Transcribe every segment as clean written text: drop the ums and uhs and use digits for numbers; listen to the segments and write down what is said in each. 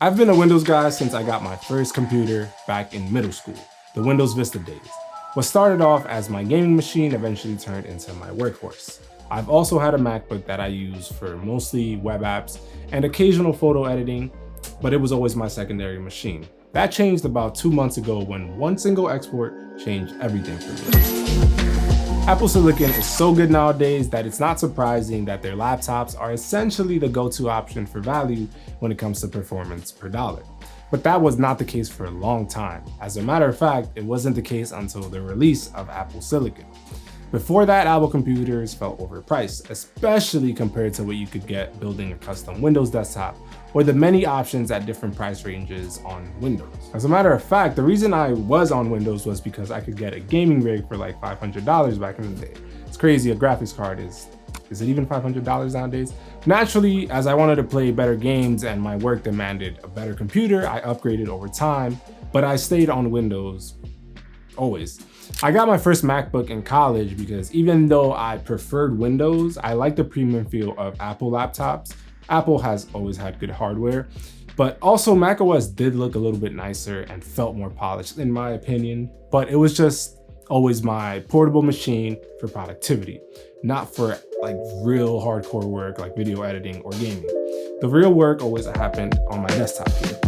I've been a Windows guy since I got my first computer back in middle school, the Windows Vista days. What started off as my gaming machine eventually turned into my workhorse. I've also had a MacBook that I use for mostly web apps and occasional photo editing, but it was always my secondary machine. That changed about 2 months ago when one single export changed everything for me. Apple Silicon is so good nowadays that it's not surprising that their laptops are essentially the go-to option for value when it comes to performance per dollar. But that was not the case for a long time. As a matter of fact, it wasn't the case until the release of Apple Silicon. Before that, Apple computers felt overpriced, especially compared to what you could get building a custom Windows desktop or the many options at different price ranges on Windows. As a matter of fact, the reason I was on Windows was because I could get a gaming rig for like $500 back in the day. It's crazy, a graphics card is it even $500 nowadays? Naturally, as I wanted to play better games and my work demanded a better computer, I upgraded over time, but I stayed on Windows always. I got my first MacBook in college because even though I preferred Windows, I like the premium feel of Apple laptops. Apple has always had good hardware, but also macOS did look a little bit nicer and felt more polished in my opinion, but it was just always my portable machine for productivity, not for like real hardcore work like video editing or gaming. The real work always happened on my desktop here.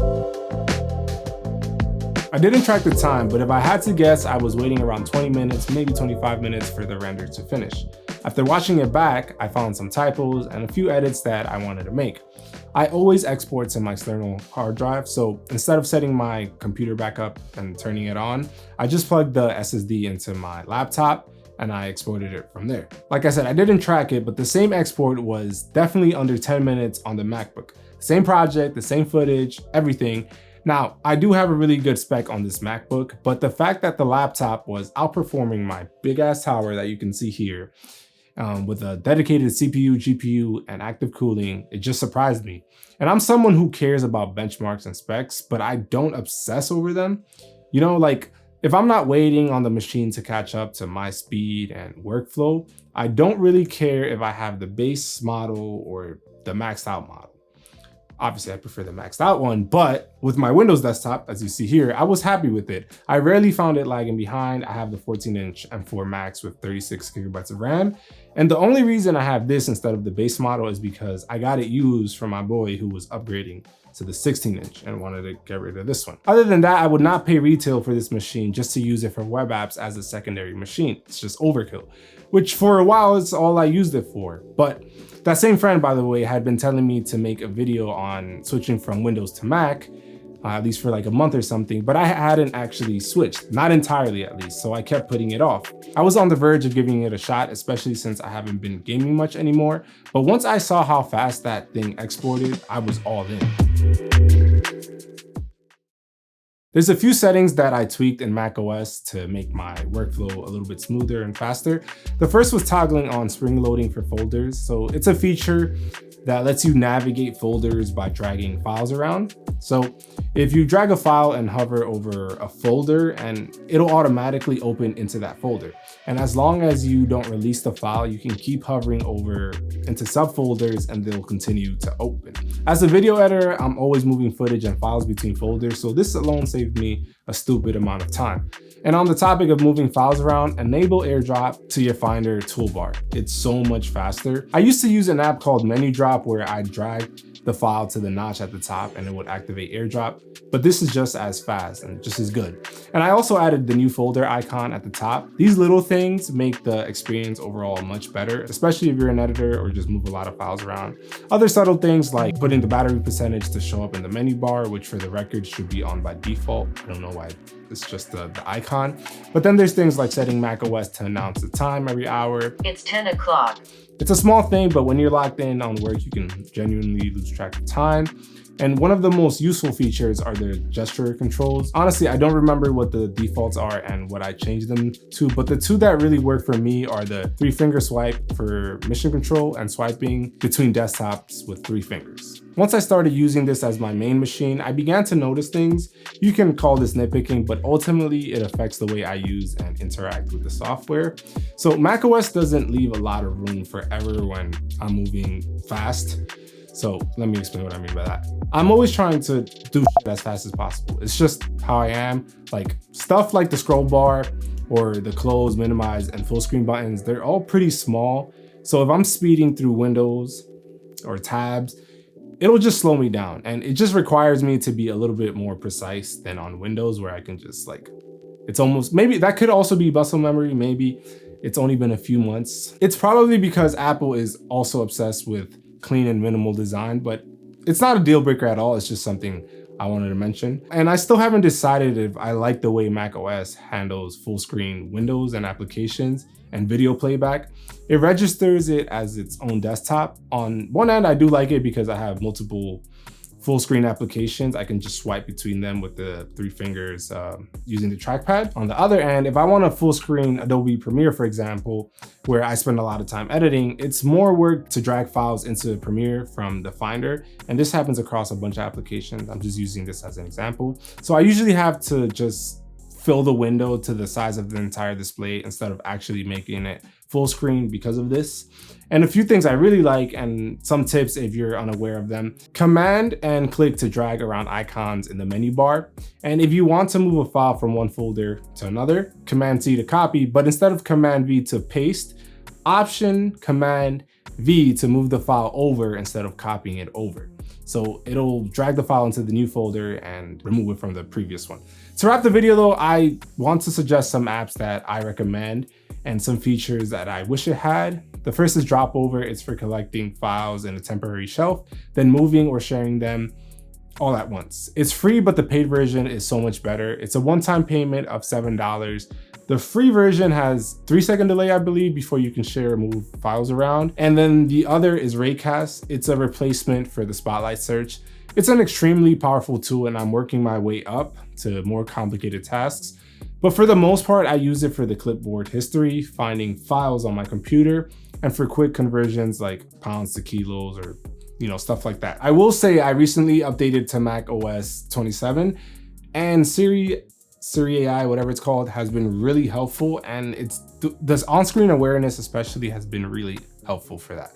I didn't track the time, but if I had to guess, I was waiting around 20 minutes, maybe 25 minutes for the render to finish. After watching it back, I found some typos and a few edits that I wanted to make. I always export to my external hard drive, so instead of setting my computer back up and turning it on, I just plugged the SSD into my laptop and I exported it from there. Like I said, I didn't track it, but the same export was definitely under 10 minutes on the MacBook. Same project, the same footage, everything. Now, I do have a really good spec on this MacBook, but the fact that the laptop was outperforming my big ass tower that you can see here with a dedicated CPU, GPU, and active cooling, it just surprised me. And I'm someone who cares about benchmarks and specs, but I don't obsess over them. You know, like if I'm not waiting on the machine to catch up to my speed and workflow, I don't really care if I have the base model or the maxed out model. Obviously, I prefer the maxed out one, but with my Windows desktop, as you see here, I was happy with it. I rarely found it lagging behind. I have the 14-inch M4 Max with 36 gigabytes of RAM. And the only reason I have this instead of the base model is because I got it used from my boy who was upgrading to the 16-inch and wanted to get rid of this one. Other than that, I would not pay retail for this machine just to use it for web apps as a secondary machine. It's just overkill, which for a while is all I used it for. But that same friend, by the way, had been telling me to make a video on switching from Windows to Mac, at least for like a month or something, but I hadn't actually switched, not entirely at least, so I kept putting it off. I was on the verge of giving it a shot, especially since I haven't been gaming much anymore, but once I saw how fast that thing exported, I was all in. There's a few settings that I tweaked in macOS to make my workflow a little bit smoother and faster. The first was toggling on spring loading for folders. So it's a feature that lets you navigate folders by dragging files around. So if you drag a file and hover over a folder, and it'll automatically open into that folder. And as long as you don't release the file, you can keep hovering over into subfolders and they'll continue to open. As a video editor, I'm always moving footage and files between folders, so this alone saved me a stupid amount of time. And on the topic of moving files around, enable AirDrop to your Finder toolbar. It's so much faster. I used to use an app called Menu Drop where I drag the file to the notch at the top and it would activate AirDrop, but this is just as fast and just as good. And I also added the new folder icon at the top. These little things make the experience overall much better, especially if you're an editor or just move a lot of files around. Other subtle things like putting the battery percentage to show up in the menu bar, which for the record should be on by default. I don't know why it's just the icon. But then there's things like setting macOS to announce the time every hour. It's 10 o'clock. It's a small thing, but when you're locked in on work, you can genuinely lose track of time. And one of the most useful features are the gesture controls. Honestly, I don't remember what the defaults are and what I changed them to, but the two that really work for me are the 3-finger swipe for mission control and swiping between desktops with 3 fingers. Once I started using this as my main machine, I began to notice things. You can call this nitpicking, but ultimately it affects the way I use and interact with the software. So macOS doesn't leave a lot of room for error when I'm moving fast. So let me explain what I mean by that. I'm always trying to do shit as fast as possible. It's just how I am. Like stuff like the scroll bar or the close, minimize, and full screen buttons, they're all pretty small. So if I'm speeding through windows or tabs, it'll just slow me down. And it just requires me to be a little bit more precise than on Windows, where I can just like, it's almost, maybe that could also be muscle memory. Maybe it's only been a few months. It's probably because Apple is also obsessed with clean and minimal design, but it's not a deal breaker at all. It's just something I wanted to mention. And I still haven't decided if I like the way macOS handles full screen windows and applications and video playback. It registers it as its own desktop. On one end, I do like it because I have multiple full screen applications. I can just swipe between them with the 3 fingers using the trackpad. On the other end, if I want a full screen Adobe Premiere, for example, where I spend a lot of time editing, it's more work to drag files into Premiere from the Finder. And this happens across a bunch of applications. I'm just using this as an example. So I usually have to just fill the window to the size of the entire display instead of actually making it full screen because of this. And a few things I really like, and some tips if you're unaware of them: Command and click to drag around icons in the menu bar. And if you want to move a file from one folder to another, Command C to copy, but instead of Command V to paste, Option Command V to move the file over instead of copying it over. So it'll drag the file into the new folder and remove it from the previous one. To wrap the video though, I want to suggest some apps that I recommend and some features that I wish it had. The first is Dropover. It's for collecting files in a temporary shelf, then moving or sharing them all at once. It's free, but the paid version is so much better. It's a one-time payment of $7. The free version has 3-second delay, I believe, before you can share or move files around. And then the other is Raycast. It's a replacement for the Spotlight search. It's an extremely powerful tool, and I'm working my way up to more complicated tasks. But for the most part, I use it for the clipboard history, finding files on my computer, and for quick conversions like pounds to kilos or stuff like that. I will say I recently updated to macOS 27, and Siri AI, whatever it's called, has been really helpful, and this on-screen awareness especially has been really helpful for that.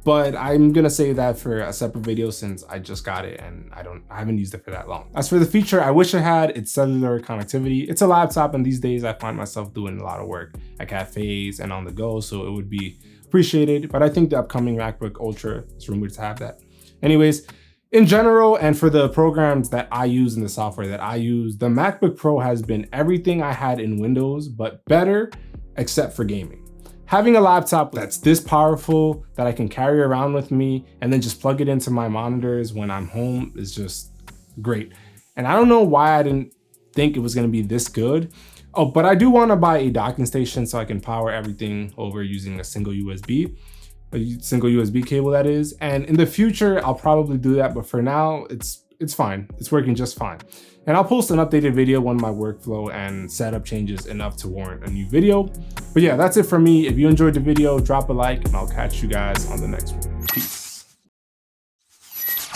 But I'm gonna save that for a separate video since I just got it and I haven't used it for that long. As for the feature I wish I had, it's cellular connectivity. It's a laptop, and these days I find myself doing a lot of work at cafes and on the go, so it would be appreciated. But I think the upcoming MacBook Ultra is rumored to have that. Anyways, in general, and for the programs that I use and the software that I use, the MacBook Pro has been everything I had in Windows, but better, except for gaming. Having a laptop that's this powerful that I can carry around with me and then just plug it into my monitors when I'm home is just great. And I don't know why I didn't think it was gonna be this good. Oh, but I do wanna buy a docking station so I can power everything over using a single USB cable, that is. And in the future, I'll probably do that, but for now, it's fine. It's working just fine. And I'll post an updated video when my workflow and setup changes enough to warrant a new video. But yeah, that's it for me. If you enjoyed the video, drop a like, and I'll catch you guys on the next one.